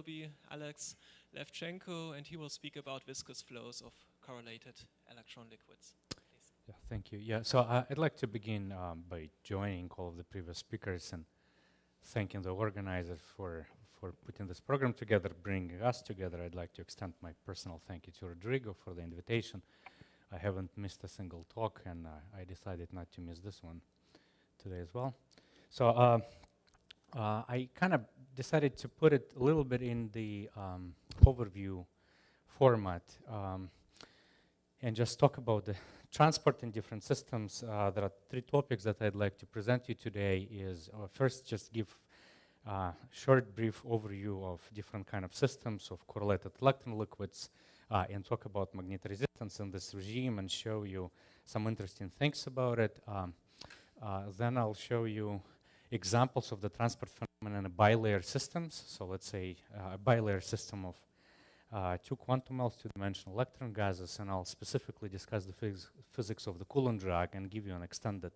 will be Alex Levchenko, and he will speak about viscous flows of correlated electron liquids. Please. Yeah, thank you. Yeah, so I'd like to begin by joining all of the previous speakers and thanking the organizers for putting this program together, bringing us together. I'd like to extend my personal thank you to Rodrigo for the invitation. I haven't missed a single talk, and I decided not to miss this one today as well. So I kind of decided to put it a little bit in the overview format and just talk about the transport in different systems. There are three topics that I'd like to present you today. Is first, just give a short, brief overview of different kind of systems of correlated electron liquids and talk about magnetic resistance in this regime and show you some interesting things about it. Then I'll show you examples of the transport phenomenon in bilayer systems. So let's say a bilayer system of two quantum wells, two-dimensional electron gases, and I'll specifically discuss the physics of the Coolant Drug and give you an extended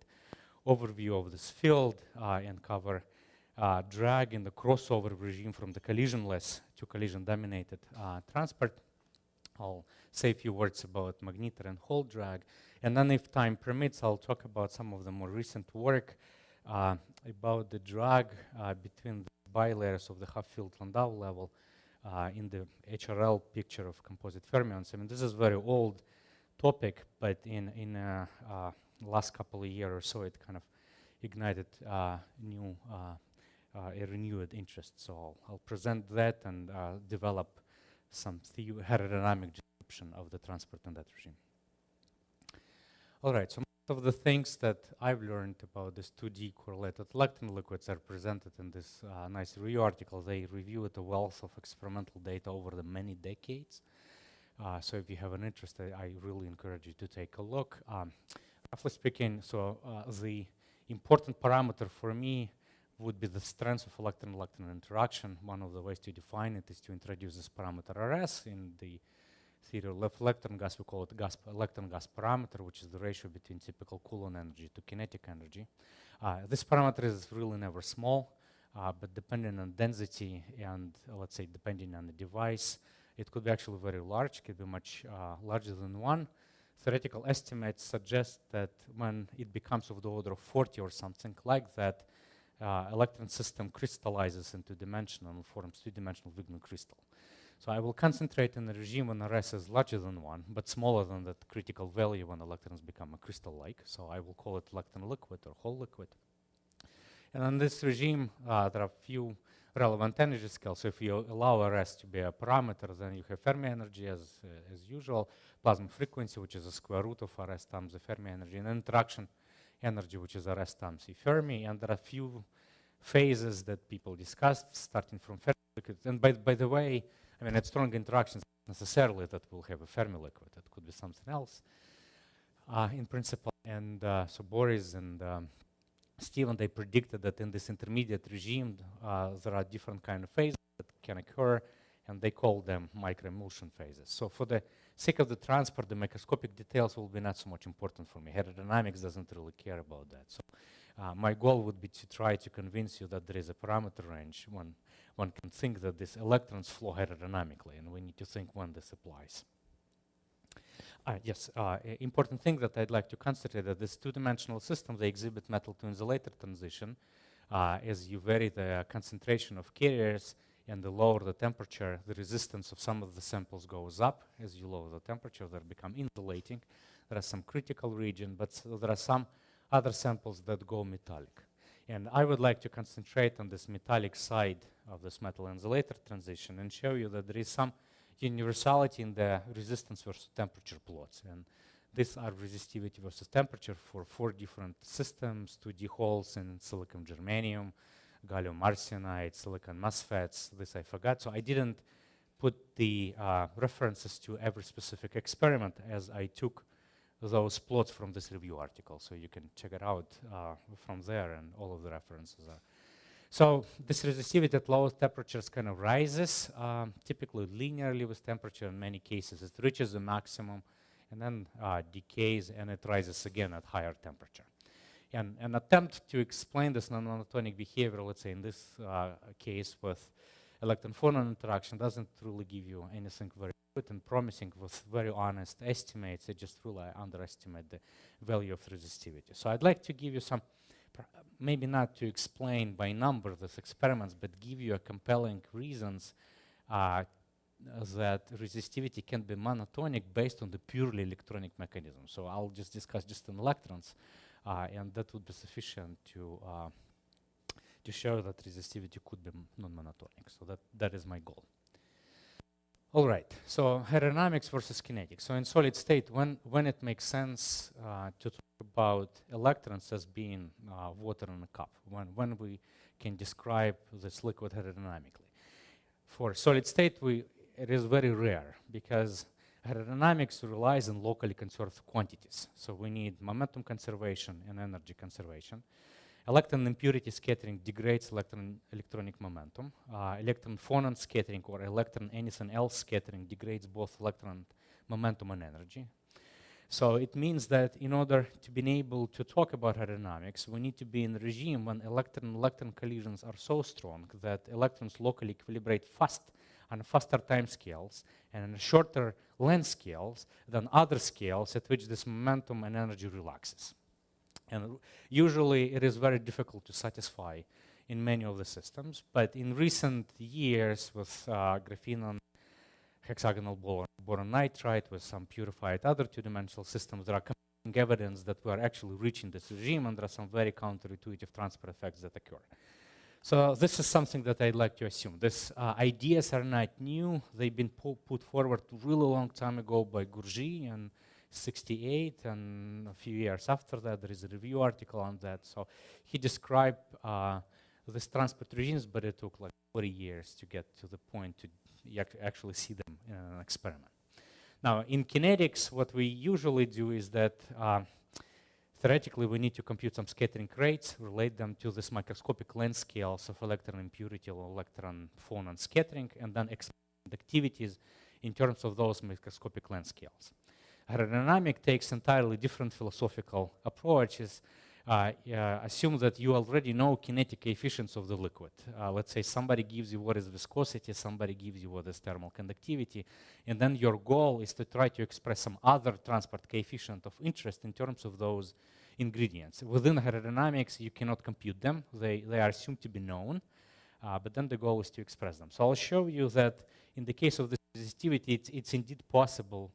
overview of this field and cover drag in the crossover regime from the collisionless to collision-dominated transport. I'll say a few words about magnetar and Hall drag, and then if time permits, I'll talk about some of the more recent work about the drag between the bilayers of the half-filled Landau level in the HRL picture of composite fermions. I mean, this is a very old topic, but in last couple of years or so, it kind of ignited a renewed interest. So I'll present that and develop some hydrodynamic description of the transport in that regime. All right, so most of the things that I've learned about this 2D correlated electron liquids are presented in this nice review article. They reviewed a wealth of experimental data over the many decades. So if you have an interest, I really encourage you to take a look. Roughly speaking, so the important parameter for me would be the strength of electron-electron interaction. One of the ways to define it is to introduce this parameter Rs in the theory of electron gas. We call it electron gas parameter, which is the ratio between typical Coulomb energy to kinetic energy. This parameter is really never small, but depending on density and let's say depending on the device, it could be actually very large. It could be much larger than 1. Theoretical estimates suggest that when it becomes of the order of 40 or something like that, electron system crystallizes into dimensional and forms two-dimensional Wigner crystal. So I will concentrate in a regime when Rs is larger than 1, but smaller than that critical value when electrons become a crystal-like. So I will call it electron liquid or Hall liquid. And in this regime, there are a few relevant energy scales. So if you allow Rs to be a parameter, then you have Fermi energy as usual, plasma frequency, which is a square root of Rs times the Fermi energy, and interaction energy, which is Rs times E Fermi. And there are a few phases that people discussed, starting from Fermi liquid. And by the way, I mean, at strong interactions, necessarily that will have a Fermi liquid. It could be something else in principle. And so Boris and Steven, they predicted that in this intermediate regime, there are different kind of phases that can occur, and they call them microemulsion phases. So for the sake of the transport, the microscopic details will be not so much important for me. Hydrodynamics doesn't really care about that. So my goal would be to try to convince you that there is a parameter range when one can think that these electrons flow hydrodynamically, and we need to think when this applies. Yes, important thing that I'd like to concentrate that this two-dimensional system, they exhibit metal to insulator transition. As you vary the concentration of carriers and the lower the temperature, the resistance of some of the samples goes up. As you lower the temperature, they become insulating. There are some critical region, but there are some other samples that go metallic. And I would like to concentrate on this metallic side of this metal insulator transition and show you that there is some universality in the resistance versus temperature plots. And these are resistivity versus temperature for 4 different systems, 2D holes in silicon germanium, gallium arsenide, silicon MOSFETs. This I forgot. So I didn't put the references to every specific experiment as I took those plots from this review article. So you can check it out from there, and all of the references are. So this resistivity at low temperatures kind of rises, typically linearly with temperature. In many cases, it reaches the maximum and then decays, and it rises again at higher temperature. And an attempt to explain this non-monotonic behavior, let's say in this case with electron-phonon interaction doesn't really give you anything very good and promising with very honest estimates. They just really underestimate the value of resistivity. So I'd like to give you some, maybe not to explain by number these experiments, but give you a compelling reasons that resistivity can be monotonic based on the purely electronic mechanism. So I'll just discuss just in electrons, and that would be sufficient to show that resistivity could be non-monotonic. So that is my goal. All right, so hydrodynamics versus kinetics. So in solid state, when it makes sense to talk about electrons as being water in a cup, when we can describe this liquid hydrodynamically. For solid state, it is very rare because hydrodynamics relies on locally conserved quantities. So we need momentum conservation and energy conservation. Electron impurity scattering degrades electronic momentum. Electron phonon scattering or electron anything else scattering degrades both electron momentum and energy. So it means that in order to be able to talk about hydrodynamics, we need to be in a regime when electron-electron collisions are so strong that electrons locally equilibrate fast on faster time scales and on shorter length scales than other scales at which this momentum and energy relaxes. And usually it is very difficult to satisfy in many of the systems, but in recent years with graphene hexagonal boron nitride with some purified other two-dimensional systems, there are compelling evidence that we are actually reaching this regime, and there are some very counterintuitive transfer effects that occur. So this is something that I'd like to assume. These ideas are not new. They've been put forward a really long time ago by Gurji in '68, and a few years after that, there is a review article on that. So he described these transport regimes, but it took like 40 years to get to the point to actually see them in an experiment. Now, in kinetics, what we usually do is that theoretically, we need to compute some scattering rates, relate them to this microscopic length scales of electron impurity or electron phonon scattering, and then expand activities in terms of those microscopic length scales. Hydrodynamic takes entirely different philosophical approaches. Assume that you already know kinetic coefficients of the liquid. Let's say somebody gives you what is viscosity, somebody gives you what is thermal conductivity, and then your goal is to try to express some other transport coefficient of interest in terms of those ingredients. Within hydrodynamics, you cannot compute them. They are assumed to be known, but then the goal is to express them. So I'll show you that in the case of the resistivity, it's indeed possible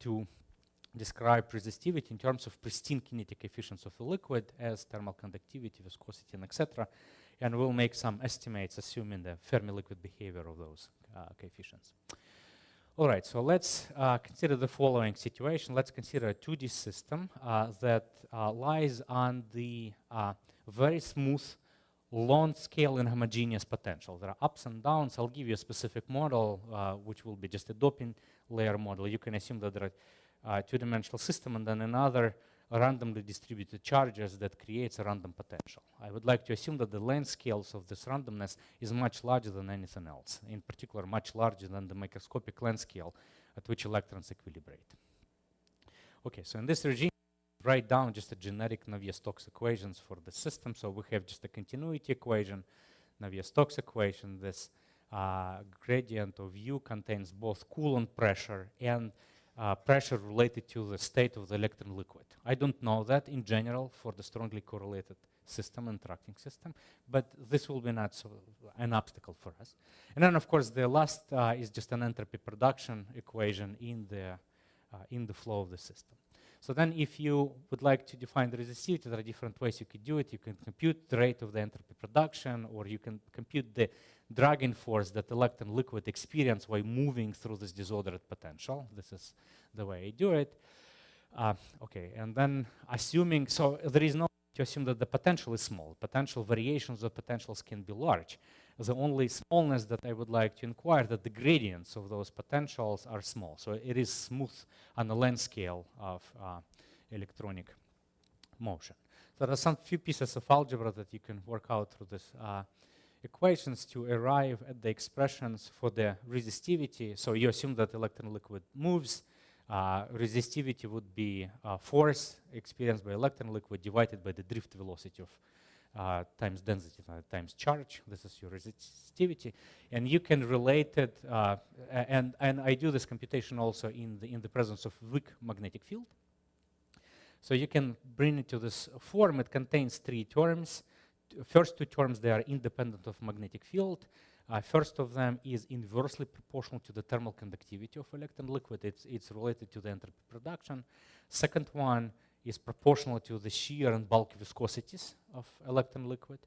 to describe resistivity in terms of pristine kinetic coefficients of the liquid as thermal conductivity, viscosity, and etc. And we'll make some estimates assuming the Fermi liquid behavior of those coefficients. All right, so let's consider the following situation. Let's consider a 2D system that lies on the very smooth long scale and homogeneous potential. There are ups and downs. I'll give you a specific model, which will be just a doping layer model. You can assume that there are two-dimensional system and then another randomly distributed charges that creates a random potential. I would like to assume that the length scales of this randomness is much larger than anything else, in particular much larger than the microscopic length scale at which electrons equilibrate. Okay, so in this regime, write down just a generic Navier-Stokes equations for the system. So we have just a continuity equation, Navier-Stokes equation. This gradient of U contains both Coulomb pressure and pressure related to the state of the electron liquid. I don't know that in general for the strongly correlated system, interacting system, but this will be not so an obstacle for us. And then, of course, the last is just an entropy production equation in the flow of the system. So then if you would like to define the resistivity, there are different ways you could do it. You can compute the rate of the entropy production, or you can compute the dragging force that electron liquid experience while moving through this disordered potential. This is the way I do it. Okay, and then assuming, so there is no to assume that the potential is small. Potential variations of potentials can be large. The only smallness that I would like to inquire that the gradients of those potentials are small. So it is smooth on the length scale of electronic motion. So there are some few pieces of algebra that you can work out through this equations to arrive at the expressions for the resistivity. So you assume that electron liquid moves. Resistivity would be force experienced by electron liquid divided by the drift velocity of times density times charge. This is your resistivity, and you can relate it. And I do this computation also in the presence of weak magnetic field. So you can bring it to this form. It contains three terms. First two terms, they are independent of magnetic field. First of them is inversely proportional to the thermal conductivity of electron liquid. It's related to the entropy production. Second one is proportional to the shear and bulk viscosities of electron liquid.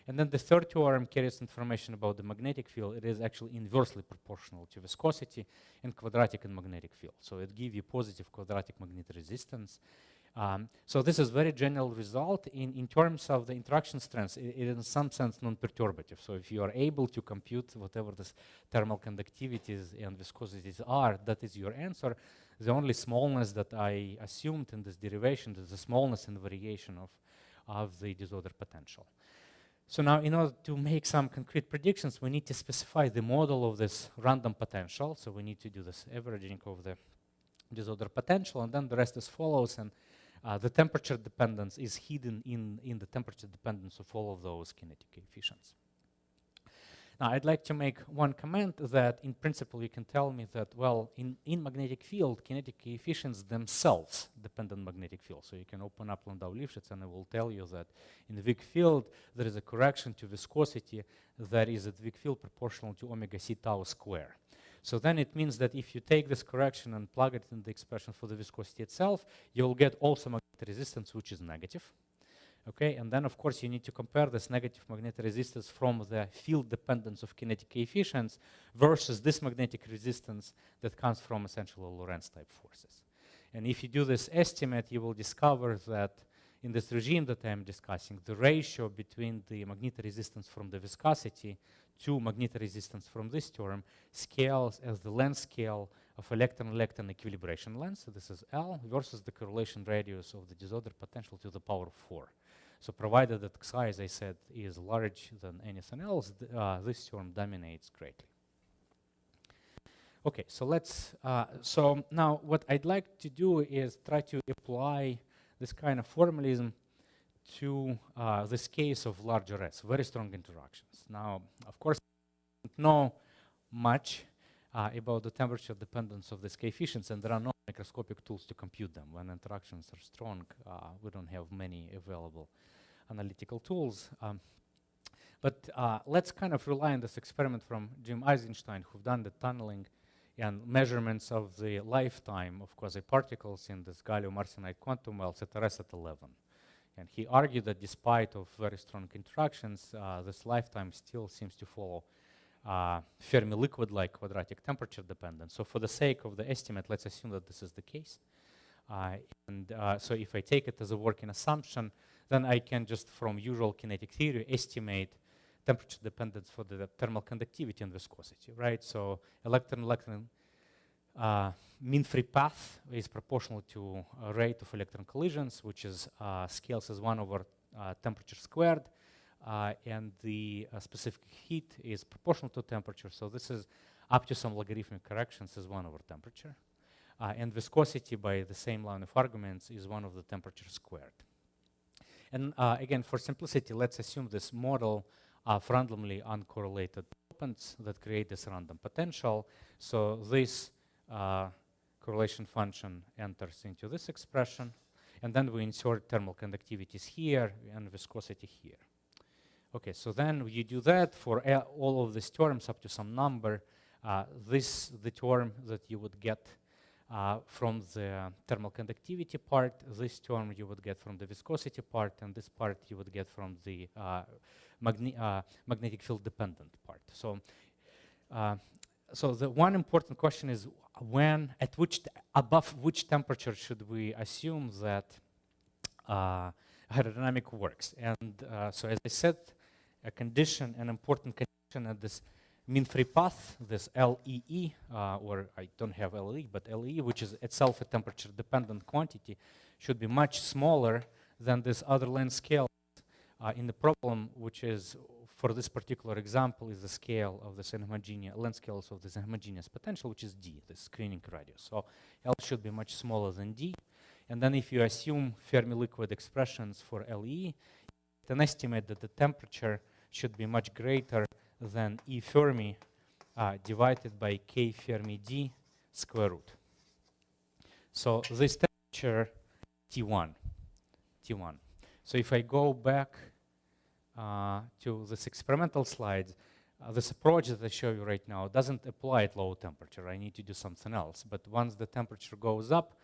And then the third term carries information about the magnetic field. It is actually inversely proportional to viscosity and quadratic in magnetic field. So it gives you positive quadratic magnetic resistance. So this is very general result. In terms of the interaction strengths, it is in some sense non-perturbative. So if you are able to compute whatever the thermal conductivities and viscosities are, that is your answer. The only smallness that I assumed in this derivation is the smallness and variation of the disorder potential. So now, in order to make some concrete predictions, we need to specify the model of this random potential. So we need to do this averaging of the disorder potential, and then the rest is follows. And the temperature dependence is hidden in the temperature dependence of all of those kinetic coefficients. Now, I'd like to make one comment that, in principle, you can tell me that, well, in magnetic field, kinetic coefficients themselves depend on magnetic field. So you can open up Landau-Lifshitz, and I will tell you that in the weak field, there is a correction to viscosity that is at weak field proportional to omega c tau square. So then it means that if you take this correction and plug it in the expression for the viscosity itself, you'll get also magnetic resistance, which is negative. Okay, and then of course you need to compare this negative magnetic resistance from the field dependence of kinetic coefficients versus this magnetic resistance that comes from essentially Lorentz type forces. And if you do this estimate, you will discover that in this regime that I'm discussing, the ratio between the magnetic resistance from the viscosity to magnetic resistance from this term scales as the length scale of electron-electron equilibration length. So this is L versus the correlation radius of the disorder potential to the power of 4. So provided that Xi, as I said, is larger than anything else, this term dominates greatly. Okay, so let's, so now what I'd like to do is try to apply this kind of formalism to this case of larger S, very strong interactions. Now, of course, we don't know much about the temperature dependence of these coefficients, and there are no microscopic tools to compute them. When interactions are strong, we don't have many available analytical tools. But let's kind of rely on this experiment from Jim Eisenstein, who've done the tunneling and measurements of the lifetime of quasi-particles in this gallium arsenide quantum wells at rest at 11. And he argued that despite of very strong interactions, this lifetime still seems to follow Fermi liquid-like quadratic temperature dependence. So for the sake of the estimate, let's assume that this is the case. So if I take it as a working assumption, then I can just, from usual kinetic theory, estimate temperature dependence for the thermal conductivity and viscosity, right? So electron-electron mean free path is proportional to a rate of electron collisions, which is scales as 1 over temperature squared, and the specific heat is proportional to temperature. So this is up to some logarithmic corrections is 1 over temperature. And viscosity, by the same line of arguments, is 1 over the temperature squared. And again, for simplicity, let's assume this model of randomly uncorrelated dopants that create this random potential. So this correlation function enters into this expression, and then we insert thermal conductivities here and viscosity here. Okay, so then you do that for all of these terms up to some number. The term that you would get from the thermal conductivity part, this term you would get from the viscosity part, and this part you would get from the magnetic field dependent part. So, so the one important question is above which temperature should we assume that hydrodynamic works? And so, as I said, an important condition at this mean free path, this LEE, or I don't have LE, but LE, which is itself a temperature dependent quantity, should be much smaller than this other length scale in the problem, which is, for this particular example, is the scale of this inhomogeneous, length scales of this inhomogeneous potential, which is D, the screening radius. So L should be much smaller than D. And then if you assume Fermi liquid expressions for LE, an estimate that the temperature should be much greater than E Fermi divided by K Fermi D square root. So this temperature T1. So if I go back to this experimental slides, this approach that I show you right now doesn't apply at low temperature. I need to do something else. But once the temperature goes up,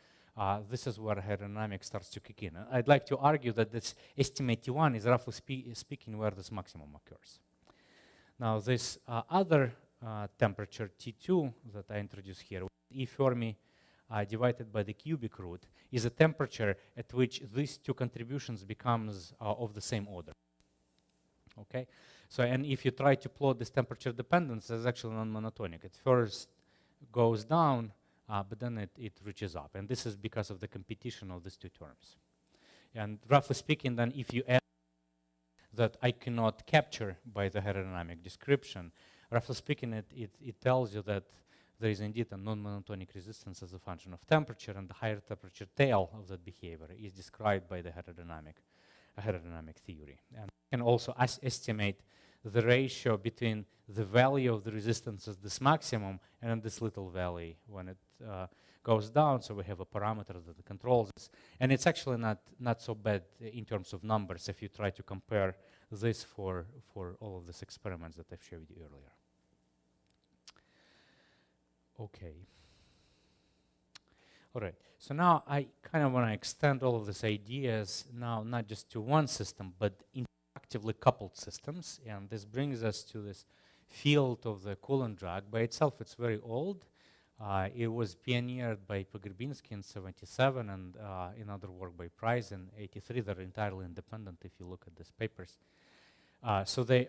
this is where hydrodynamics starts to kick in. I'd like to argue that this estimate T1 is roughly speaking where this maximum occurs. Now this other temperature T2 that I introduced here, E Fermi divided by the cubic root, is a temperature at which these two contributions becomes of the same order. Okay, so and if you try to plot this temperature dependence, it's actually non-monotonic. It first goes down, but then it reaches up, and this is because of the competition of these two terms. And roughly speaking, then if you add that I cannot capture by the hydrodynamic description, roughly speaking, it tells you that there is indeed a non-monotonic resistance as a function of temperature, and the higher temperature tail of that behavior is described by the hydrodynamic theory. And you can also estimate the ratio between the value of the resistance as this maximum and this little valley when it goes down. So we have a parameter that controls this. And it's actually not so bad in terms of numbers if you try to compare this for all of these experiments that I've showed you earlier. Okay. All right, so now I kind of want to extend all of these ideas now not just to one system, but interactively coupled systems. And this brings us to this field of the Coolant Drug. By itself, it's very old. It was pioneered by Pogrebinski in '77 and another work by Price in '83. They're entirely independent if you look at these papers. So the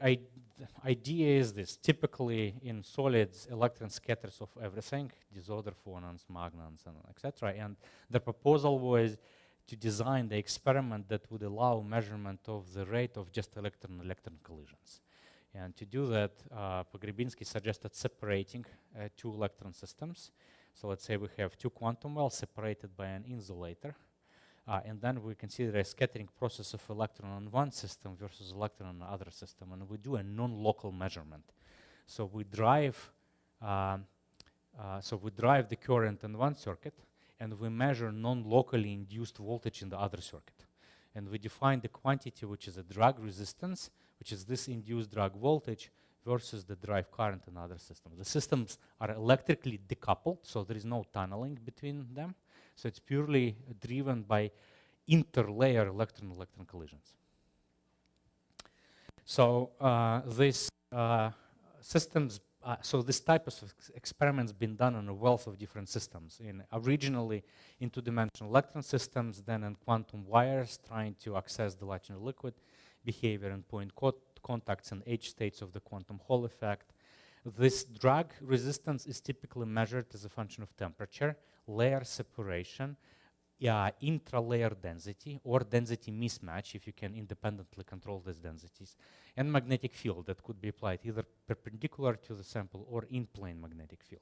idea is this. Typically in solids, electron scatters of everything, disorder phonons, magnons, and etc. And the proposal was to design the experiment that would allow measurement of the rate of just electron-electron collisions. And to do that, Pogrebinski suggested separating two electron systems. So let's say we have two quantum wells separated by an insulator. And then we consider a scattering process of electron on one system versus electron on the other system, and we do a non-local measurement. So we drive the current in one circuit, and we measure non-locally induced voltage in the other circuit. And we define the quantity, which is a drag resistance, which is this induced drag voltage, versus the drive current in other systems. The systems are electrically decoupled, so there is no tunneling between them. So it's purely driven by interlayer electron-electron collisions. So this type of experiments been done on a wealth of different systems. Originally in two-dimensional electron systems, then in quantum wires, trying to access the Levchenko liquid behavior and point contacts and H states of the quantum Hall effect. This drag resistance is typically measured as a function of temperature, layer separation, intralayer density, or density mismatch if you can independently control these densities, and magnetic field that could be applied either perpendicular to the sample or in-plane magnetic field.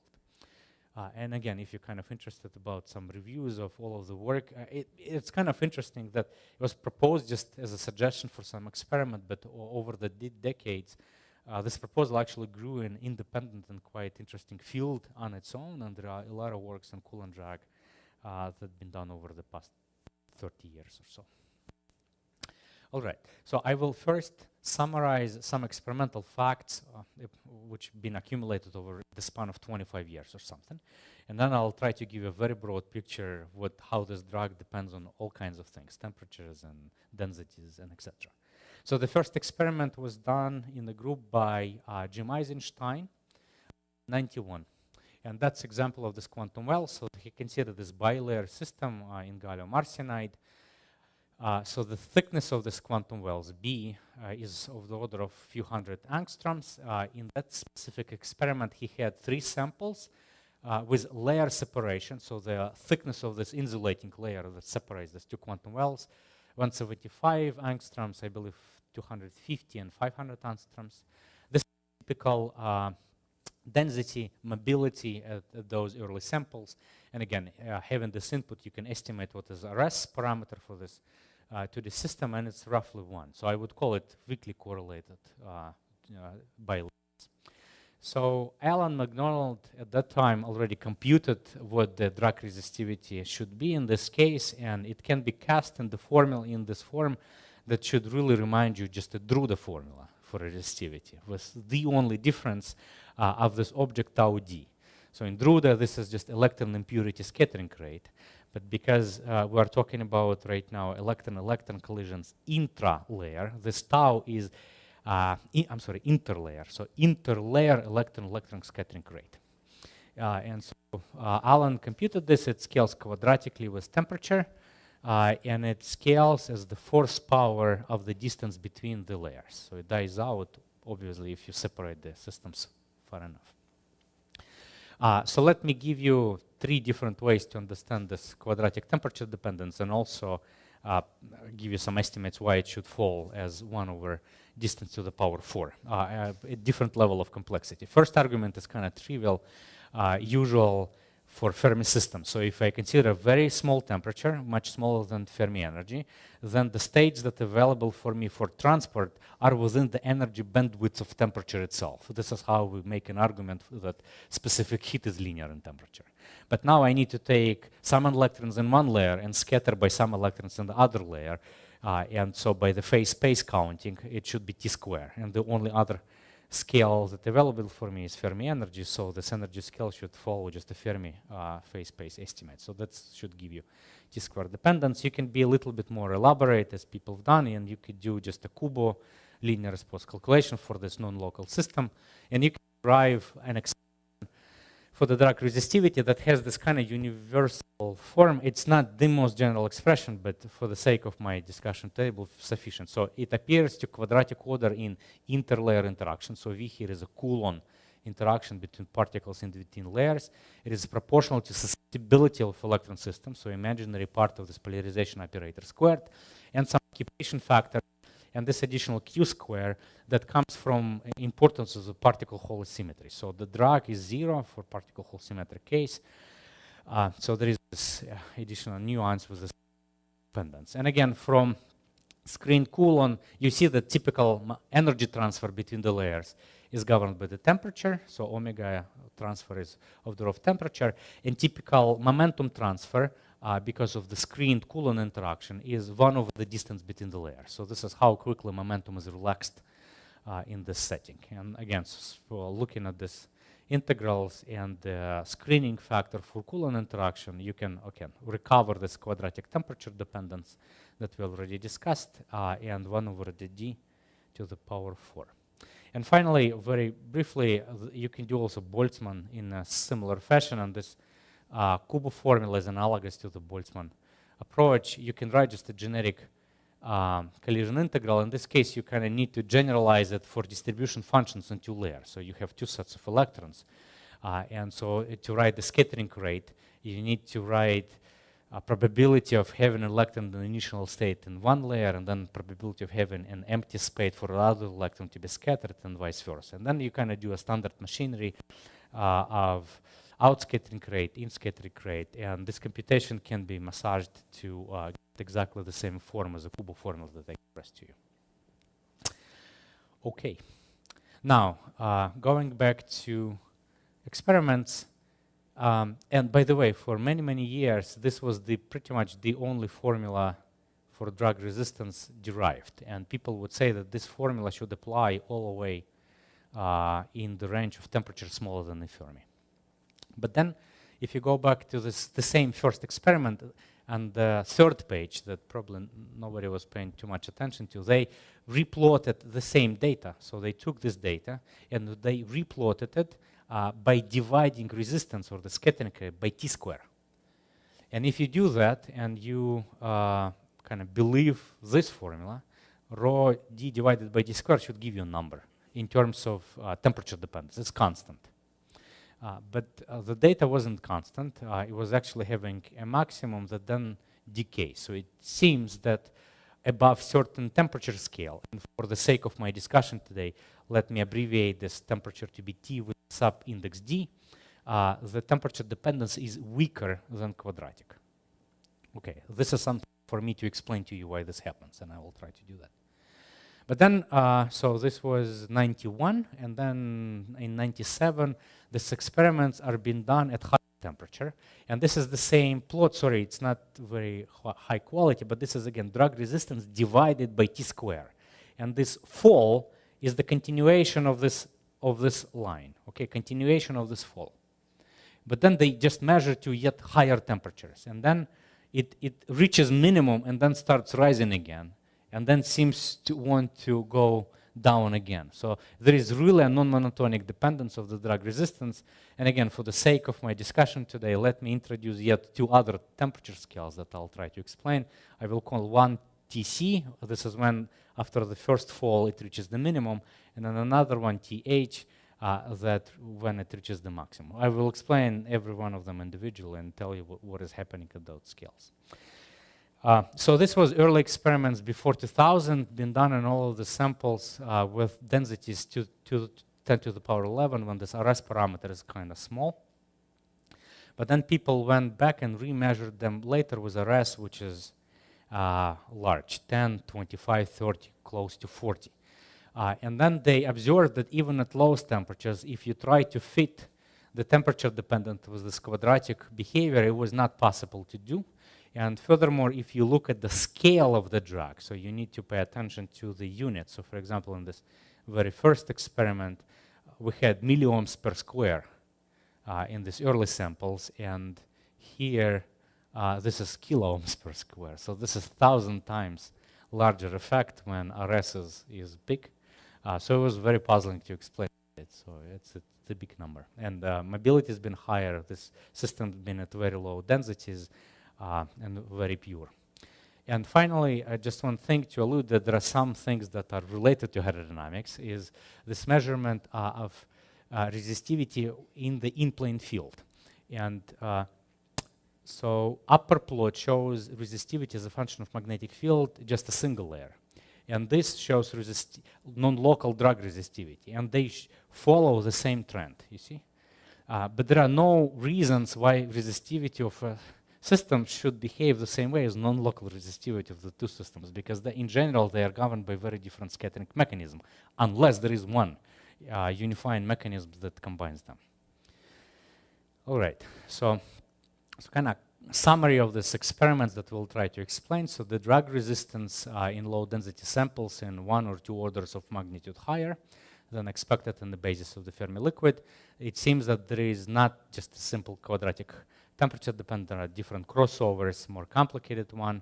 And again, if you're kind of interested about some reviews of all of the work, it's kind of interesting that it was proposed just as a suggestion for some experiment, but over the decades, this proposal actually grew an independent and quite interesting field on its own, and there are a lot of works on Coolant Drug that have been done over the past 30 years or so. All right, so I will first summarize some experimental facts which have been accumulated over the span of 25 years or something, and then I'll try to give a very broad picture of how this drug depends on all kinds of things, temperatures and densities and etc. So the first experiment was done in the group by Jim Eisenstein, '91. And that's example of this quantum well. So he considered this bilayer system in gallium arsenide. So the thickness of this quantum wells, B, is of the order of a few hundred angstroms. In that specific experiment, he had 3 samples with layer separation. So the thickness of this insulating layer that separates these 2 quantum wells, 175 angstroms, I believe 250 and 500 angstroms. This is typical density, mobility at those early samples. And again, having this input, you can estimate what is RS parameter for this to the system, and it's roughly 1. So I would call it weakly correlated by layers. So Alan McDonald at that time already computed what the drug resistivity should be in this case, and it can be cast in the formula in this form that should really remind you just the Drude formula for resistivity, with the only difference of this object tau d. So in Drude, this is just electron impurity scattering rate. But because we are talking about right now electron-electron collisions intra-layer, this tau is, interlayer. So interlayer electron-electron scattering rate. And so Alan computed this. It scales quadratically with temperature. And it scales as the force power of the distance between the layers. So it dies out, obviously, if you separate the systems far enough. So let me give you 3 different ways to understand this quadratic temperature dependence, and also give you some estimates why it should fall as 1 over distance to the power 4, a different level of complexity. First argument is kind of trivial, usual for Fermi systems. So if I consider a very small temperature, much smaller than Fermi energy, then the states that are available for me for transport are within the energy bandwidth of temperature itself. This is how we make an argument that specific heat is linear in temperature. But now I need to take some electrons in one layer and scatter by some electrons in the other layer. And so by the phase space counting, it should be T square. And the only other scale that's available for me is Fermi energy, so this energy scale should follow just a Fermi phase space estimate. So that should give you T square dependence. You can be a little bit more elaborate, as people have done, and you could do just a Kubo linear response calculation for this non-local system, and you can derive an expression for the drug resistivity that has this kind of universal form. It's not the most general expression, but for the sake of my discussion table, sufficient. So it appears to quadratic order in interlayer interaction. So V here is a Coulomb interaction between particles in between layers. It is proportional to susceptibility of electron system, so imaginary part of this polarization operator squared, and some occupation factor, and this additional Q square that comes from importance of the particle-Hall symmetry. So the drag is 0 for particle-Hall symmetric case. So there is this additional nuance with this dependence. And again, from screen Coulomb, you see the typical energy transfer between the layers is governed by the temperature. So omega transfer is of the rough temperature. And typical momentum transfer, because of the screened Coulomb interaction, is 1 over the distance between the layers. So this is how quickly momentum is relaxed in this setting. And again, for looking at this integrals and the screening factor for Coulomb interaction, you can recover this quadratic temperature dependence that we already discussed, and 1 over the d to the power 4. And finally, very briefly, you can do also Boltzmann in a similar fashion, and this Kubo formula is analogous to the Boltzmann approach. You can write just a generic collision integral. In this case, you kind of need to generalize it for distribution functions in 2 layers. So you have 2 sets of electrons. And so to write the scattering rate, you need to write a probability of having an electron in the initial state in 1 layer, and then probability of having an empty state for another electron to be scattered, and vice versa. And then you kind of do a standard machinery of out-scattering rate, in-scattering rate, and this computation can be massaged to get exactly the same form as the Kubo formula that I expressed to you. Okay. Now, going back to experiments, and by the way, for many, many years, this was pretty much the only formula for drug resistance derived. And people would say that this formula should apply all the way in the range of temperature smaller than the Fermi. But then, if you go back to the same first experiment, and the 3rd page that probably nobody was paying too much attention to, they replotted the same data. So they took this data and they replotted it by dividing resistance or the scattering rate by T square. And if you do that and you kind of believe this formula, rho d divided by T square should give you a number in terms of temperature dependence. It's constant. But the data wasn't constant. It was actually having a maximum that then decays. So it seems that above certain temperature scale, and for the sake of my discussion today, let me abbreviate this temperature to be T with sub-index D, the temperature dependence is weaker than quadratic. Okay, this is something for me to explain to you why this happens, and I will try to do that. But then, so this was 91, and then in 97, these experiments are being done at high temperature. And this is the same plot. Sorry, it's not very high quality, but this is, again, drug resistance divided by T square. And this fall is the continuation of this line, okay, continuation of this fall. But then they just measure to yet higher temperatures. And then it reaches minimum and then starts rising again, and then seems to want to go down again. So there is really a non-monotonic dependence of the drug resistance. And again, for the sake of my discussion today, let me introduce yet two other temperature scales that I'll try to explain. I will call one TC. This is when, after the first fall, it reaches the minimum. And then another one, TH, that when it reaches the maximum. I will explain every one of them individually and tell you what is happening at those scales. So this was early experiments before 2000, been done in all of the samples with densities to 10 to the power 11 when this RS parameter is kind of small. But then people went back and remeasured them later with RS, which is large, 10, 25, 30, close to 40. And then they observed that even at lowest temperatures, if you try to fit the temperature dependent with this quadratic behavior, it was not possible to do. And furthermore, if you look at the scale of the drug, so you need to pay attention to the unit. So for example, in this very first experiment, we had milliohms per square in these early samples. And here, this is kiloohms per square. So this is 1,000 times larger effect when RS is big. So it was very puzzling to explain it. So it's a big number. And mobility has been higher. This system has been at very low densities. And very pure. And finally, just one thing to allude that there are some things that are related to hydrodynamics is this measurement of resistivity in the in-plane field. And so upper plot shows resistivity as a function of magnetic field, just a single layer. And this shows non-local drug resistivity. And they follow the same trend, you see? But there are no reasons why resistivity of systems should behave the same way as non-local resistivity of the two systems, because in general they are governed by very different scattering mechanism, unless there is one unifying mechanism that combines them. All right, so kind of summary of this experiments that we'll try to explain. So the drug resistance in low density samples in 1 or 2 orders of magnitude higher than expected in the basis of the Fermi liquid. It seems that there is not just a simple quadratic temperature dependent, there are different crossovers, more complicated one.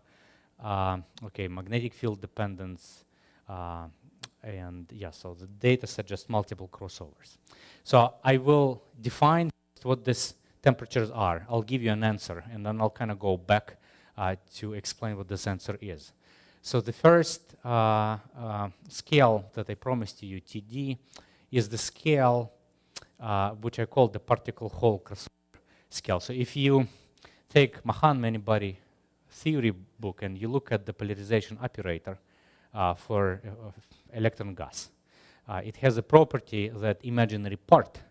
Okay, magnetic field dependence, and yeah, so the data suggests multiple crossovers. So I will define what these temperatures are. I'll give you an answer, and then I'll kind of go back to explain what this answer is. So the first scale that I promised to you, TD, is the scale which I call the particle Hall crossover scale. So if you take Mahan many-body theory book and you look at the polarization operator for electron gas, it has a property that imaginary part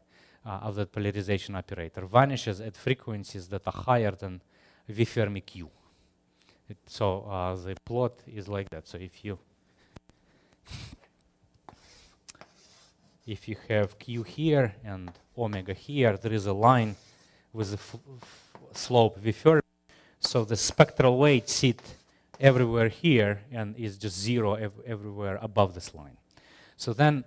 of that polarization operator vanishes at frequencies that are higher than V Fermi Q. So the plot is like that. So if you have Q here and omega here, there is a line with a slope V Fermi. So the spectral weight sit everywhere here and is just zero everywhere above this line. So then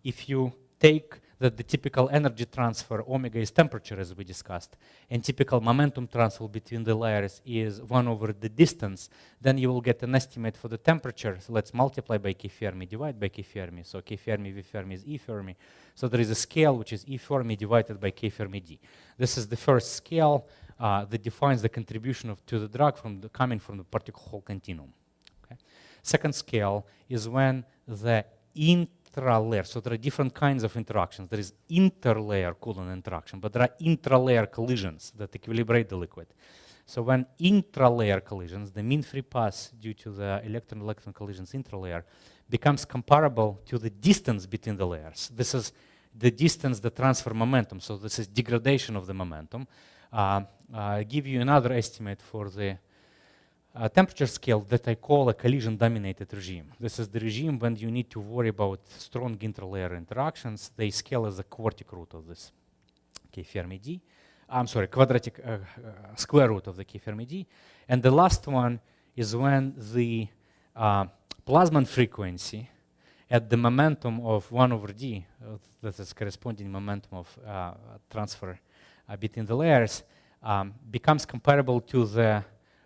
if you take that the typical energy transfer, omega is temperature as we discussed, and typical momentum transfer between the layers is 1 over the distance, then you will get an estimate for the temperature. So let's multiply by K Fermi, divide by K Fermi. So K Fermi, V Fermi is E Fermi. So there is a scale which is E Fermi divided by K Fermi D. This is the first scale that defines the contribution to the drug coming from the particle Hall continuum. Okay? Second scale is when the intralayer, so there are different kinds of interactions. There is interlayer Coulomb interaction, but there are intralayer collisions that equilibrate the liquid. So when intralayer collisions, the mean free path due to the electron-electron collisions intralayer becomes comparable to the distance between the layers. This is the distance that transfer momentum, so this is degradation of the momentum. Give you another estimate for the temperature scale that I call a collision-dominated regime. This is the regime when you need to worry about strong interlayer interactions. They scale as a quartic root of this K Fermi D. I'm sorry, quadratic square root of the K Fermi D. And the last one is when the Plasmon frequency at the momentum of 1 over d, that is corresponding momentum of transfer between the layers, becomes comparable to the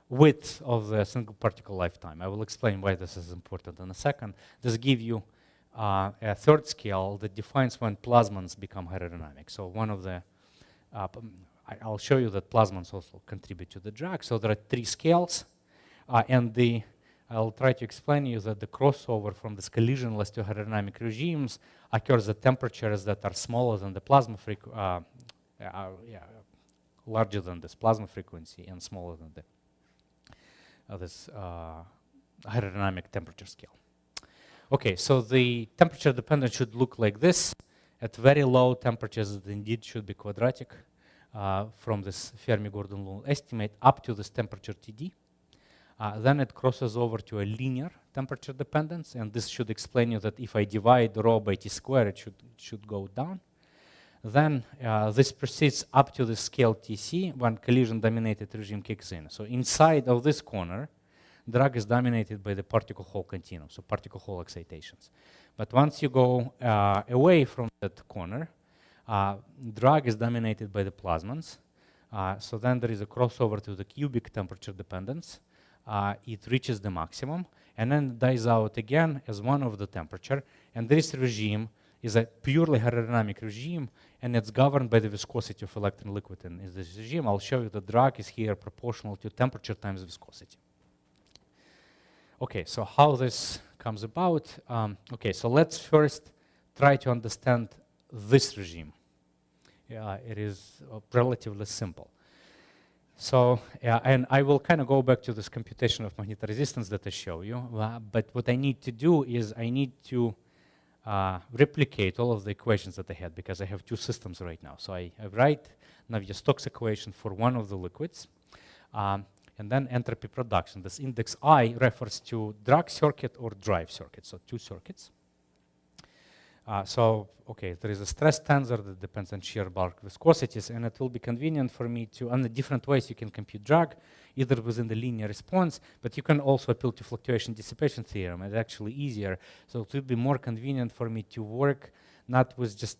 width of the single particle lifetime. I will explain why this is important in a second. This gives you a third scale that defines when plasmons become hydrodynamic. So one of the, I'll show you that plasmons also contribute to the drag. So there are 3 scales, and I'll try to explain you that the crossover from this collisionless to hydrodynamic regimes occurs at temperatures that are smaller than the plasma frequency, larger than this plasma frequency and smaller than this hydrodynamic temperature scale. Okay, so the temperature dependence should look like this. At very low temperatures, it indeed should be quadratic from this Fermi-Gordon estimate up to this temperature Td. Then it crosses over to a linear temperature dependence, and this should explain you that if I divide rho by t squared, it should go down. Then this proceeds up to the scale Tc when collision-dominated regime kicks in. So inside of this corner, drag is dominated by the particle-Hall continuum, so particle-Hall excitations. But once you go away from that corner, drag is dominated by the plasmons. So then there is a crossover to the cubic temperature dependence. It reaches the maximum and then dies out again as one of the temperature. And this regime is a purely hydrodynamic regime, and it's governed by the viscosity of electron liquid in this regime. I'll show you the drag is here proportional to temperature times viscosity. Okay, so how this comes about? Okay, so let's first try to understand this regime. It is relatively simple. So, and I will kind of go back to this computation of magnetic resistance that I show you. But what I need to do is I need to replicate all of the equations that I had, because I have 2 systems right now. So I write Navier-Stokes equation for one of the liquids, and then entropy production. This index I refers to drag circuit or drive circuit, so 2 circuits. So, okay, there is a stress tensor that depends on shear bulk viscosities, and it will be convenient for me to, on the different ways you can compute drag, either within the linear response, but you can also appeal to fluctuation dissipation theorem. It's actually easier. So it will be more convenient for me to work not with just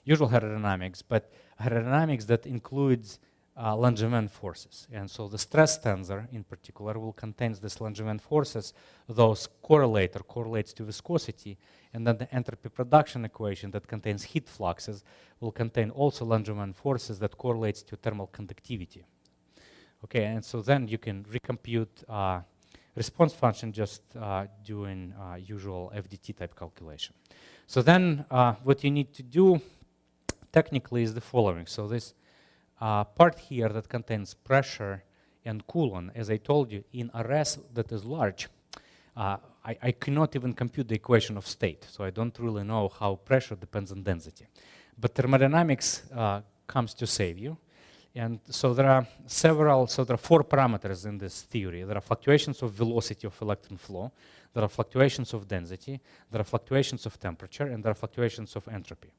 usual hydrodynamics, but hydrodynamics that includes Langevin forces. And so the stress tensor in particular will contain this Langevin forces. Those correlates to viscosity, and then the entropy production equation that contains heat fluxes will contain also Langevin forces that correlates to thermal conductivity. Okay, and so then you can recompute response function just doing usual FDT type calculation. So then what you need to do technically is the following. So this part here that contains pressure and Coulomb, as I told you, in RS that is large, I cannot even compute the equation of state, so I don't really know how pressure depends on density. But thermodynamics comes to save you. And so there are 4 parameters in this theory. There are fluctuations of velocity of electron flow, there are fluctuations of density, there are fluctuations of temperature, and there are fluctuations of entropy.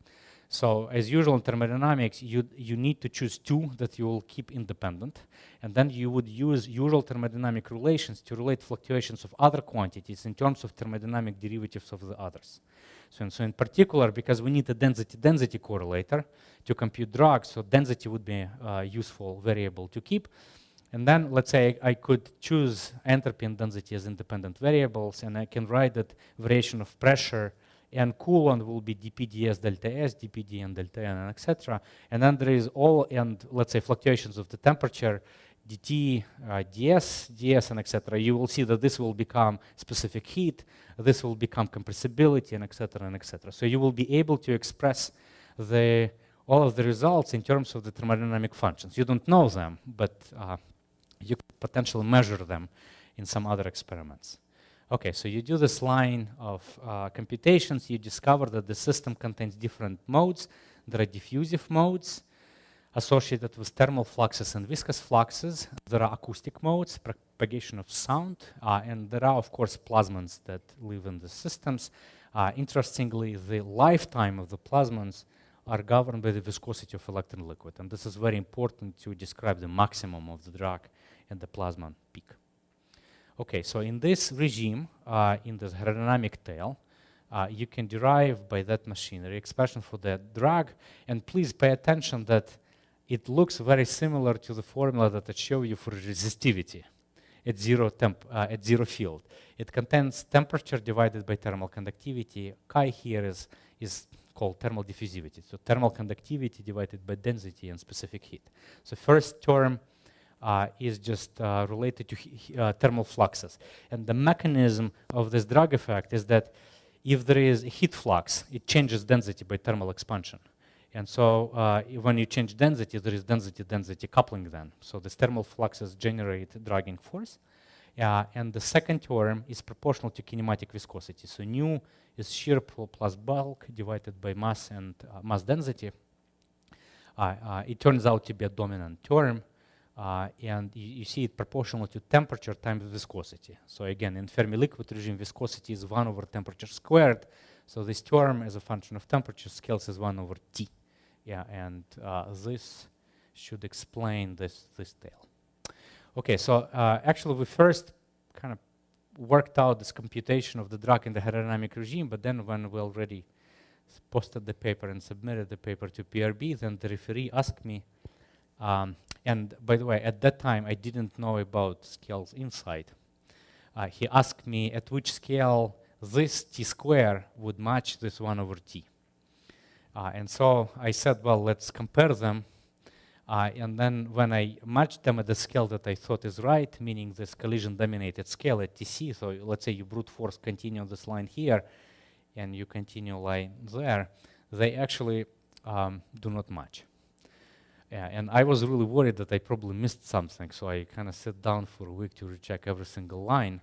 So as usual in thermodynamics, you need to choose 2 that you will keep independent, and then you would use usual thermodynamic relations to relate fluctuations of other quantities in terms of thermodynamic derivatives of the others. So in particular, because we need a density correlator to compute drag, so density would be a useful variable to keep. And then let's say I could choose entropy and density as independent variables, and I can write that variation of pressure and Coulomb will be dp ds delta s, dp dn delta n, and etc. And then there is all, and let's say fluctuations of the temperature, dt, ds, and etc. You will see that this will become specific heat, this will become compressibility, and etc. and etc. So you will be able to express all of the results in terms of the thermodynamic functions. You don't know them, but you could potentially measure them in some other experiments. Okay, so you do this line of computations, you discover that the system contains different modes. There are diffusive modes associated with thermal fluxes and viscous fluxes. There are acoustic modes, propagation of sound, and there are, of course, plasmons that live in the systems. Interestingly, the lifetime of the plasmons are governed by the viscosity of electron liquid, and this is very important to describe the maximum of the drug and the plasma peak. Okay, so in this regime, in this hydrodynamic tail, you can derive by that machinery expression for that drug, and please pay attention that it looks very similar to the formula that I showed you for resistivity at zero field. It contains temperature divided by thermal conductivity. Chi here is called thermal diffusivity. So thermal conductivity divided by density and specific heat. So first term is just related to thermal fluxes. And the mechanism of this drug effect is that if there is a heat flux, it changes density by thermal expansion. And so when you change density, there is density-density coupling then. So the thermal fluxes generate dragging force. And the second term is proportional to kinematic viscosity. So nu is shear plus bulk divided by mass and mass density. It turns out to be a dominant term. And you see it proportional to temperature times viscosity. So again, in Fermi liquid regime, viscosity is 1 over temperature squared. So this term as a function of temperature scales as 1 over T. Yeah, and this should explain this tail. Okay, so actually we first kind of worked out this computation of the drug in the hydrodynamic regime, but then when we already posted the paper and submitted the paper to PRB, then the referee asked me, and by the way, at that time I didn't know about scales inside. He asked me at which scale this T square would match this 1 over T. And so I said, well, let's compare them. And then when I matched them at the scale that I thought is right, meaning this collision-dominated scale at TC, so let's say you brute force continue on this line here, and you continue line there, they actually do not match. And I was really worried that I probably missed something, so I kind of sat down for a week to recheck every single line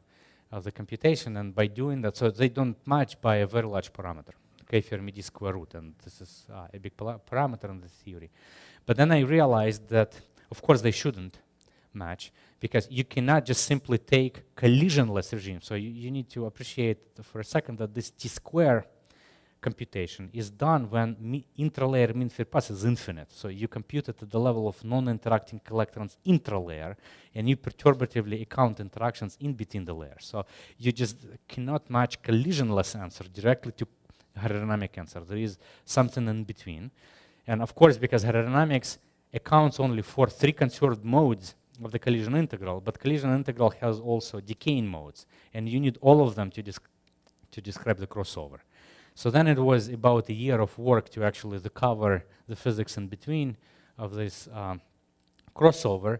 of the computation, and by doing that, so they don't match by a very large parameter. K Fermi D square root, and this is a big parameter in the theory. But then I realized that, of course, they shouldn't match, because you cannot just simply take collisionless regime. So you need to appreciate for a second that this T square computation is done when intralayer mean free path is infinite. So you compute it at the level of non-interacting electrons intralayer, and you perturbatively account interactions in between the layers. So you just cannot match collisionless answer directly to hydrodynamic answer. There is something in between. And of course, because hydrodynamics accounts only for 3 conserved modes of the collision integral, but collision integral has also decaying modes, and you need all of them to describe the crossover. So then it was about a year of work to actually cover the physics in between of this crossover.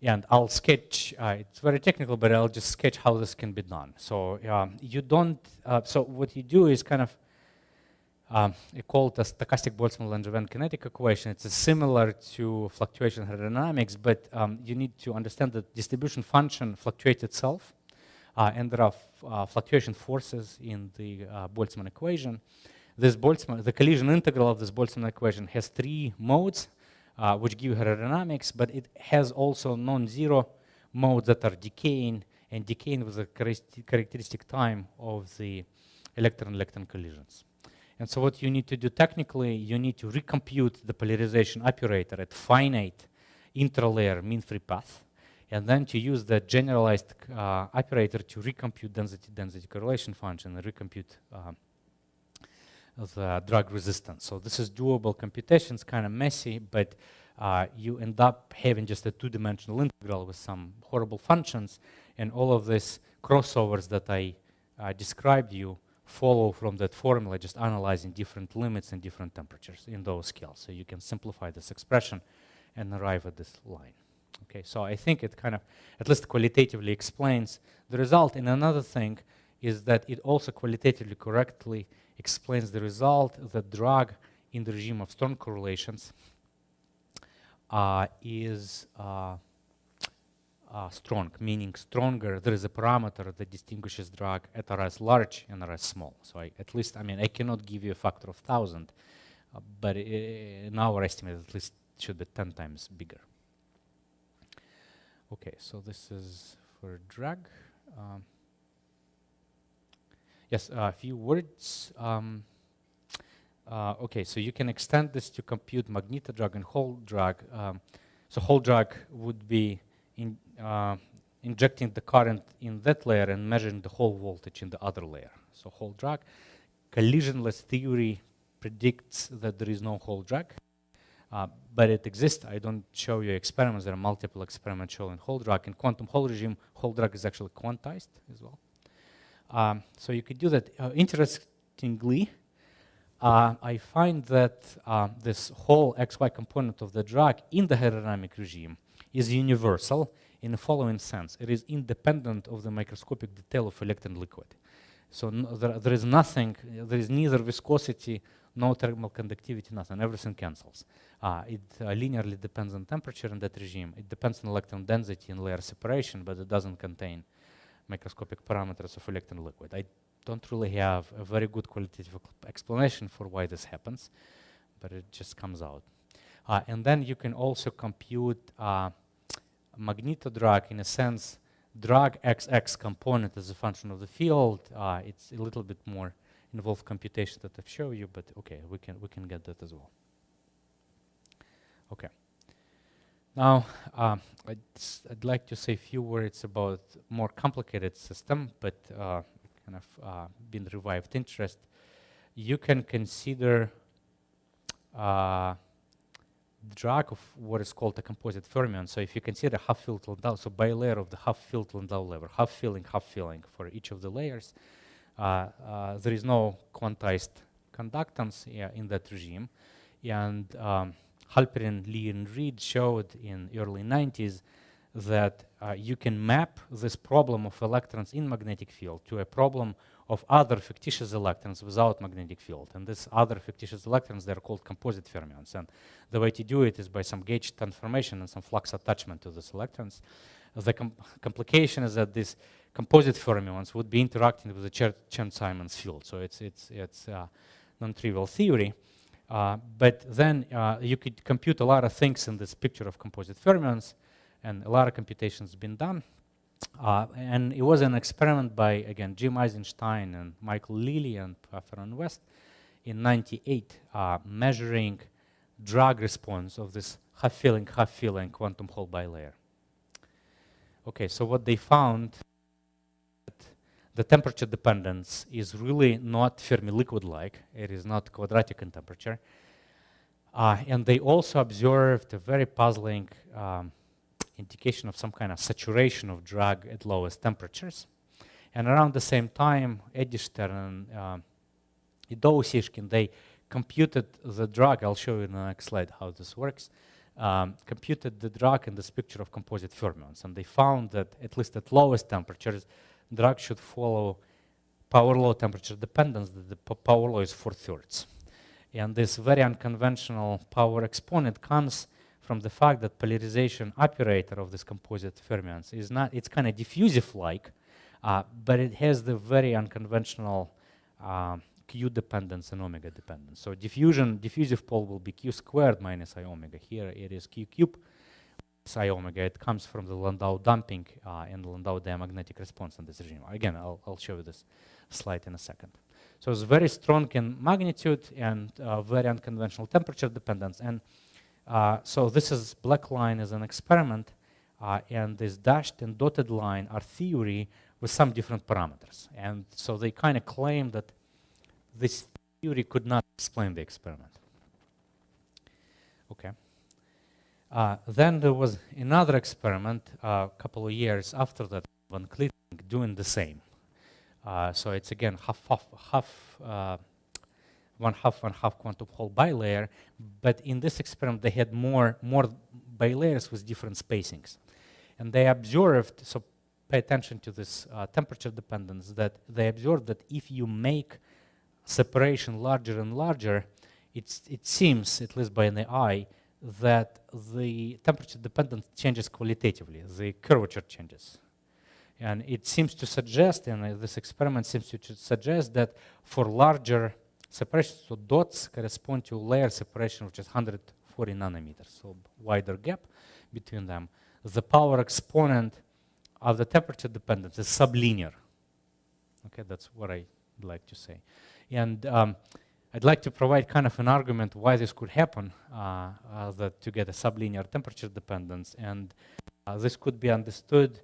And I'll sketch, it's very technical, but I'll just sketch how this can be done. So you don't, so what you do is kind of, called a stochastic Boltzmann-Langevin kinetic equation. It's similar to fluctuation hydrodynamics, but you need to understand that distribution function fluctuates itself, and there are fluctuation forces in the Boltzmann equation. The collision integral of this Boltzmann equation has 3 modes, which give hydrodynamics, but it has also non-zero modes that are decaying, and decaying with the characteristic time of the electron-electron collisions. And so what you need to do technically, you need to recompute the polarization operator at finite intralayer mean free path, and then to use the generalized operator to recompute density-density correlation function and recompute the drug resistance. So this is doable computation. It's kind of messy, but you end up having just a 2-dimensional integral with some horrible functions, and all of these crossovers that I described you follow from that formula, just analyzing different limits and different temperatures in those scales. So you can simplify this expression and arrive at this line. Okay, so I think it kind of, at least qualitatively, explains the result. And another thing is that it also qualitatively correctly explains the result that drug in the regime of strong correlations is strong, meaning stronger. There is a parameter that distinguishes drug at RS large and RS small. So at least, I mean, I cannot give you a factor of 1,000, but in our estimate, at least it should be 10 times bigger. Okay, so this is for drag. Yes, a few words. Okay, so you can extend this to compute Magnetotransport and Hole drug. So Hole drug would be injecting the current in that layer and measuring the Hole voltage in the other layer. So Hole drug. Collisionless theory predicts that there is no Hole drug, but it exists. I don't show you experiments. There are multiple experiments showing Hole drug. In quantum Hole regime, Hole drug is actually quantized as well. So you could do that. Interestingly, I find that this whole XY component of the drug in the hydrodynamic regime is universal in the following sense. It is independent of the microscopic detail of electron liquid. So there is nothing, there is neither viscosity, no thermal conductivity, nothing. Everything cancels. It linearly depends on temperature in that regime. It depends on electron density and layer separation, but it doesn't contain microscopic parameters of electron liquid. I don't really have a very good qualitative explanation for why this happens, but it just comes out. And then you can also compute Magnetotransport, in a sense, drug XX component as a function of the field. It's a little bit more involved computation that I've shown you, but okay, we can get that as well. Okay. Now, I'd like to say a few words about more complicated system, but kind of been revived interest. You can consider drag of what is called a composite fermion. So if you consider half-filled Landau, so bilayer of the half-filled Landau layer, half filling for each of the layers, there is no quantized conductance in that regime. And Halperin, Lee, and Reed showed in early 90s that you can map this problem of electrons in magnetic field to a problem of other fictitious electrons without magnetic field. And these other fictitious electrons, they're called composite fermions. And the way to do it is by some gauge transformation and some flux attachment to these electrons. The complication is that these composite fermions would be interacting with the Chern-Simons field. So it's non-trivial theory. But then you could compute a lot of things in this picture of composite fermions, and a lot of computations been done. And it was an experiment by, again, Jim Eisenstein and Michael Lilly and Pfeffer West in '98, measuring drag response of this half-filling quantum Hole bilayer. Okay, so what they found, the temperature dependence is really not Fermi liquid-like. It is not quadratic in temperature. And they also observed a very puzzling indication of some kind of saturation of drag at lowest temperatures. And around the same time, Edelstein and Idou-Sishkin, they computed the drag. I'll show you in the next slide how this works. Computed the drag in this picture of composite fermions. And they found that at least at lowest temperatures, drag should follow power law temperature dependence. The power law is 4/3. And this very unconventional power exponent comes from the fact that polarization operator of this composite fermions is not, it's kind of diffusive-like, but it has the very unconventional Q dependence and omega dependence. So diffusive pole will be Q squared minus I omega. Here it is Q cube psi omega. It comes from the Landau damping and Landau diamagnetic response in this regime. Again, I'll show you this slide in a second. So it's very strong in magnitude and very unconventional temperature dependence. And so this is black line is an experiment, and this dashed and dotted line are theory with some different parameters. And so they kind of claim that this theory could not explain the experiment. Okay. Then there was another experiment a couple of years after that, Van Klittink doing the same. So it's again one half quantum Hole bilayer, but in this experiment they had more bilayers with different spacings. And they observed, so pay attention to this temperature dependence, that they observed that if you make separation larger and larger, it seems, at least by the eye, that the temperature dependence changes qualitatively, the curvature changes. And it seems to suggest, and this experiment seems to suggest that for larger separation, so dots correspond to layer separation, which is 140 nanometers, so wider gap between them. The power exponent of the temperature dependence is sublinear. Okay, that's what I'd like to say. And I'd like to provide kind of an argument why this could happen, that to get a sublinear temperature dependence. And this could be understood,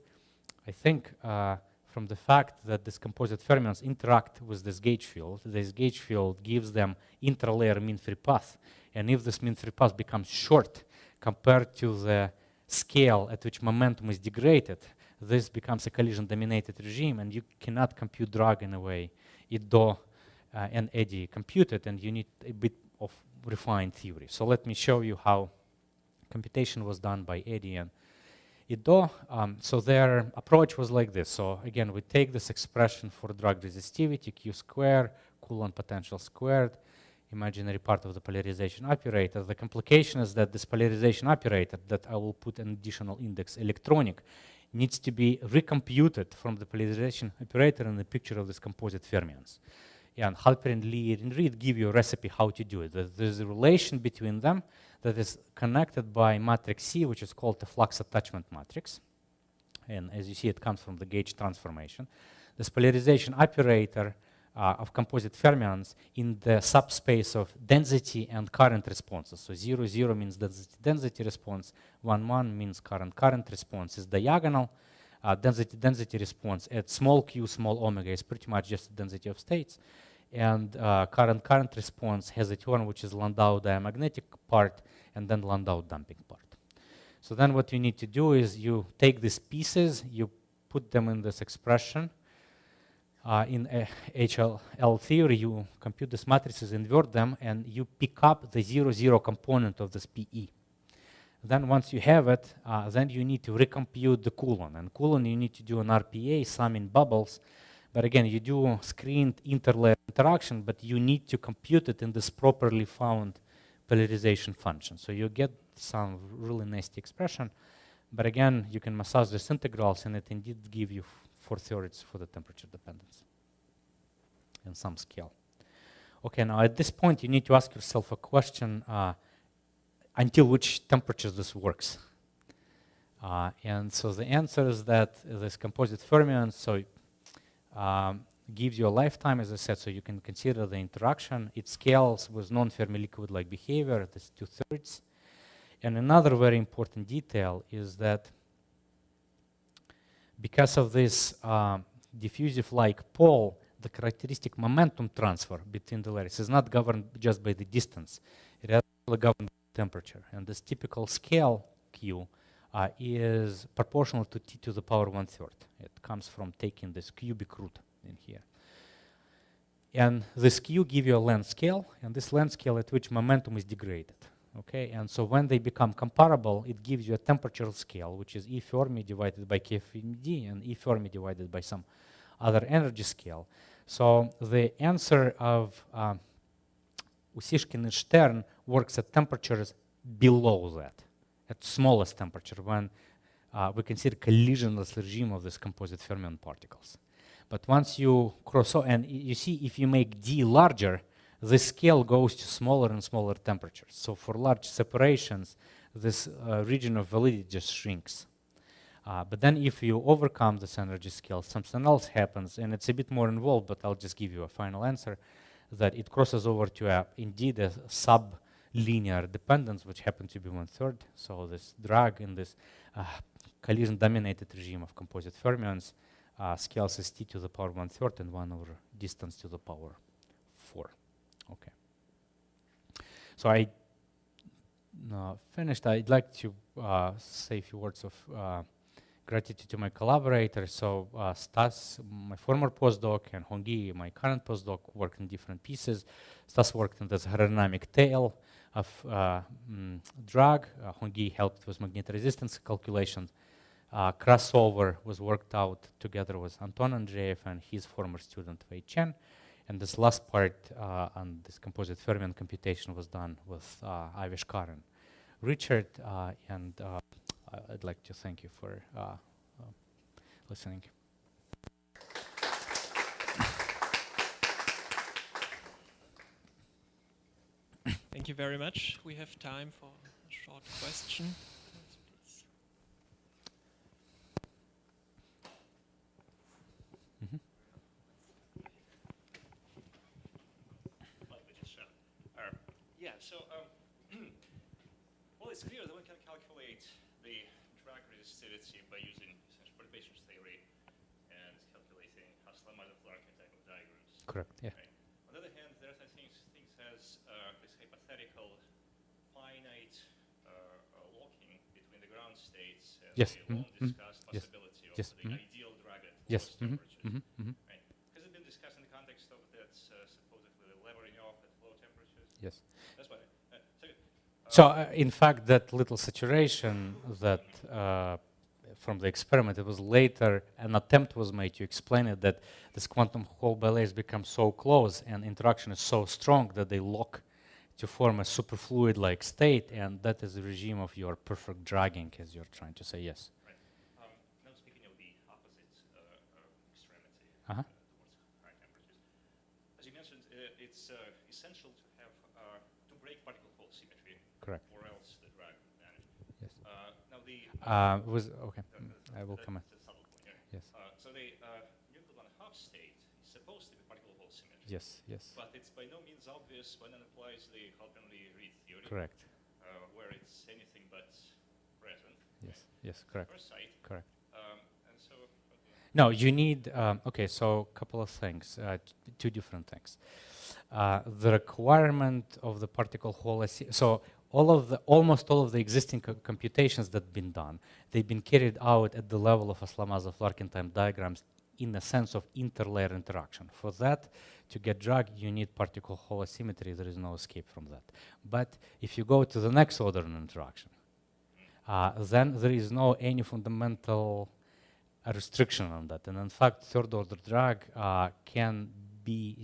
I think, from the fact that these composite fermions interact with this gauge field. This gauge field gives them interlayer mean-free path. And if this mean-free path becomes short compared to the scale at which momentum is degraded, this becomes a collision-dominated regime, and you cannot compute drag in a way Ido and eddy computed, and you need a bit of refined theory. So let me show you how computation was done by Eddy and Ido. So their approach was like this. So again, we take this expression for drag resistivity, Q squared, Coulomb potential squared, imaginary part of the polarization operator. The complication is that this polarization operator, that I will put an additional index electronic, needs to be recomputed from the polarization operator in the picture of this composite fermions. And Halperin, Lee, and Reed give you a recipe how to do it. There's a relation between them that is connected by matrix C, which is called the flux attachment matrix. And as you see, it comes from the gauge transformation. This polarization operator of composite fermions in the subspace of density and current responses. So 0, 0 means density response, 1, 1 means current response is diagonal. Density response at small q, small omega is pretty much just the density of states. And current response has a term which is Landau diamagnetic part and then Landau damping part. So then what you need to do is you take these pieces, you put them in this expression. In HL theory, you compute these matrices, invert them, and you pick up the 0, 0 component of this PE. Then once you have it, then you need to recompute the Coulomb. And Coulomb, you need to do an RPA, sum in bubbles. But again, you do screened interlayer interaction, but you need to compute it in this properly found polarization function. So you get some really nasty expression. But again, you can massage these integrals, and it indeed give you 4/3 for the temperature dependence in some scale. Okay, now at this point, you need to ask yourself a question, until which temperature this works. And so the answer is that this composite fermion gives you a lifetime, as I said, so you can consider the interaction. It scales with non-Fermi liquid-like behavior, this 2/3. And another very important detail is that because of this diffusive-like pole, the characteristic momentum transfer between the layers is not governed just by the distance. It is actually governed by temperature. And this typical scale Q is proportional to T to the power 1/3. It comes from taking this cubic root in here. And this Q gives you a length scale, and this length scale at which momentum is degraded. Okay, and so when they become comparable, it gives you a temperature scale, which is E Fermi divided by K Fermi and E Fermi divided by some other energy scale. So the answer of Ussishkin and Stern works at temperatures below that, at smallest temperature, when we consider collisionless regime of this composite fermion particles. But once you cross over, and you see if you make D larger, the scale goes to smaller and smaller temperatures. So for large separations, this region of validity just shrinks. But then if you overcome this energy scale, something else happens, and it's a bit more involved, but I'll just give you a final answer, that it crosses over to indeed a sublinear dependence, which happens to be 1/3. So this drag in this collision-dominated regime of composite fermions scales as T to the power 1/3 and 1 over distance to the power 4. Okay. So I finished. I'd like to say a few words of gratitude to my collaborators. So Stas, my former postdoc, and Hongyi, my current postdoc, worked in different pieces. Stas worked on this hydrodynamic tail of drug. Hongyi helped with magnetic resistance calculations. Crossover was worked out together with Anton Andreev and his former student Wei Chen. And this last part on this composite fermion computation was done with Avishkar and Richard. And I'd like to thank you for listening. Thank you very much. We have time for a short question. evaluate the drug resistivity by using perturbation theory and calculating Haslama-Larkin type of diagrams. Correct. Yeah. Right. On the other hand, there are things as this hypothetical finite locking between the ground states and Yes. the long discussed possibility Yes. of the ideal drug at Yes. lowest temperatures. Right. Has it been discussed in the context of that supposedly levering off at low temperatures? Yes. That's what. So, in fact, that little saturation that from the experiment, it was later an attempt was made to explain it that this quantum Hall layers become so close and interaction is so strong that they lock to form a superfluid-like state, and that is the regime of your perfect dragging, as you're trying to say. Yes. Right. Now, speaking of the opposite extremity Uh-huh. towards high temperatures, as you mentioned, it's essential to have to break particle Hall symmetry. Correct. Or else the drug would vanish. Yes. Now the Okay. I will comment. That's a subtle point here. Yes. So the nucleon half state is supposed to be particle Hall symmetry. Yes. Yes. But it's by no means obvious when one applies the Halpern-Reed theory. Correct. Where it's anything but present. Yes. Yes. Correct. First sight. Correct. And so. No, you need. Okay, so a couple of things. Two different things. The requirement of the particle Hall. So almost all of the existing computations that have been done, they've been carried out at the level of Aslamazov-Larkin time diagrams in the sense of interlayer interaction. For that, to get drug, you need particle Hall asymmetry. There is no escape from that. But if you go to the next order in interaction, then there is no any fundamental restriction on that. And in fact, third order drug can be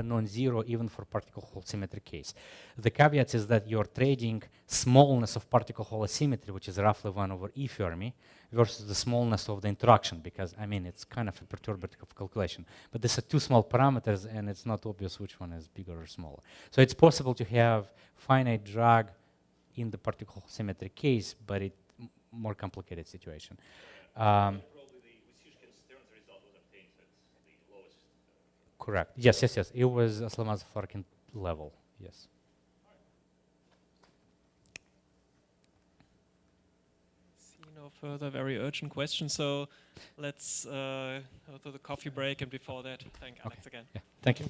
non-zero even for particle Hall symmetry case. The caveat is that you're trading smallness of particle Hall asymmetry, which is roughly 1 over E Fermi, versus the smallness of the interaction, because I mean it's kind of a perturbative calculation. But these are two small parameters, and it's not obvious which one is bigger or smaller. So it's possible to have finite drag in the particle Hall symmetry case, but it's more complicated situation. Correct. Yes, yes, yes. It was Aslamazov-Larkin level. Yes. See no further very urgent questions, so let's go to the coffee break, and before that, thank Alex again. Yeah. Thank you.